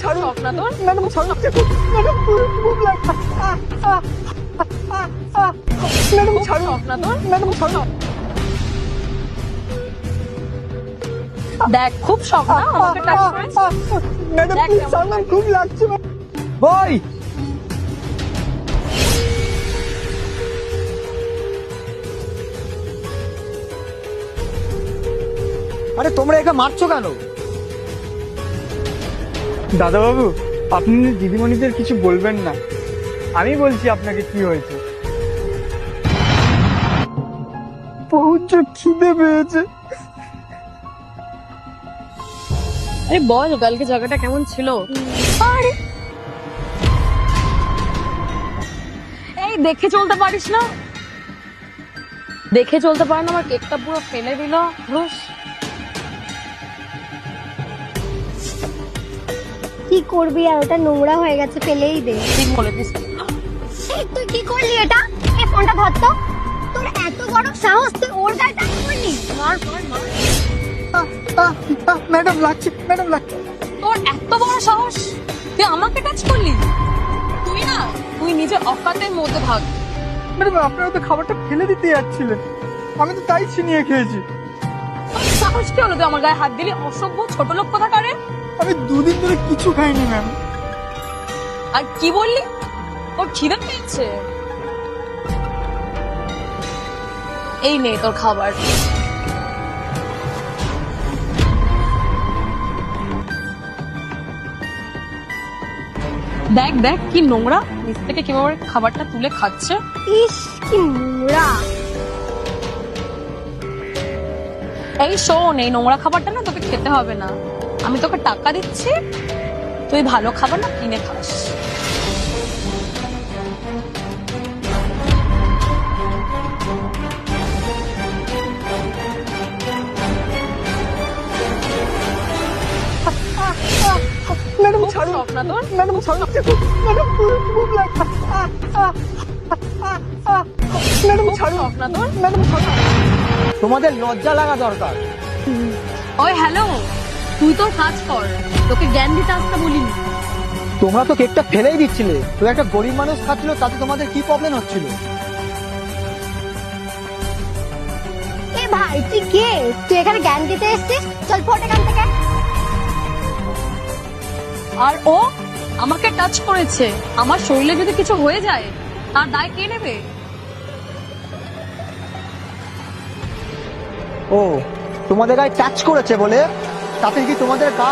ছাড়ুন না তোর, ম্যাডাম ছাড়ুন, ম্যাডাম খুব লাগছে, ম্যাডাম ছাড়ুন না তোর, ম্যাডাম ছাড়ুন। দেখ খুব শখ না আমাকে টাচ করেছিস। ম্যাডাম দেখ প্লিজ কেমন ছাড়ুন, লাগে। খুব লাগছে। বই আরে তোমরা একে মারছো কেন? দাদাবাবু, আপনি দিদিমণিদের কিছু বলবেন না, আমি বলছি আপনাকে কি হয়েছে। বহুত জোর খিদে পেয়েছে। আরে বল কালকে জায়গাটা কেমন ছিল? আরে এই দেখে চলতে পারিস না, দেখে চলতে পারে না, আমার কেকটা পুরো ফেলে দিল। রুশ কি করবি আর, ওটা নোংরা হয়ে গেছে, ফেলেই দে। ঠিক বলেছিস। এই তুই কি করলি এটা? এই ফোনটা ধর তো। তোর এত বড় সাহস, তুই ওর গায়ে টাচ করলি? মার মার মার। ম্যাডাম লাগছে, ম্যাডাম লাগছে। তোর এত বড় সাহস, তুই আমাকে টাচ করলি? তুই না, তুই নিজের অকাতের মধ্যে থাক। ম্যাডাম আপনারা তো খাবারটা ফেলে দিতে যাচ্ছিলেন, আমি তো তাই ছিনিয়ে খেয়েছি। তোর সাহস কি হলো তুই আমার গায়ে হাত দিলি? অসভ্য ছোট লোক কোথাকারে। আমি দুদিন ধরে কিছু খাইনি ম্যাম। আর কি বললি? ওর খিদে পেয়েছে। এই নে তোর খাবার। দেখ দেখ কি নোংরা, নিচ থেকে কিভাবে খাবারটা তুলে খাচ্ছে। ইস কি নোংরা। এই শোন, এই নোংরা খাবারটা না তোকে খেতে হবে না, আমি তোকে টাকা দিচ্ছি, তুই ভালো খাবার না কিনে খাস। ম্যাডাম খুব ছাড়ুন, শখ না তোর? ম্যাডাম ছাড়ুন, ম্যাডাম খুব লাগছে, ম্যাডাম ছাড়ুন না তোর? ম্যাডাম ছাড়ুন। তোমাদের লজ্জা লাগা দরকার। ওই হ্যালো, তুই তোর কাজ কর, তোকে জ্ঞান দিতে আসতে বলিনি। তোমরা তো কেকটা ফেলেই দিচ্ছিলে, তো একটা গরিব মানুষ খাচ্ছিল, তাতে তোমাদের কি প্রবলেম হচ্ছিল? এ ভাই তুই কে? তুই এখানে জ্ঞান দিতে এসেছিস? চল ফোট এখান থেকে। আর ও আমাকে টাচ করেছে, আমার শরীরে যদি কিছু হয়ে যায় তার দায় কে নেবে? ও তোমাদের গায়ে টাচ করেছে বলে, তাতে কি তোমাদের গা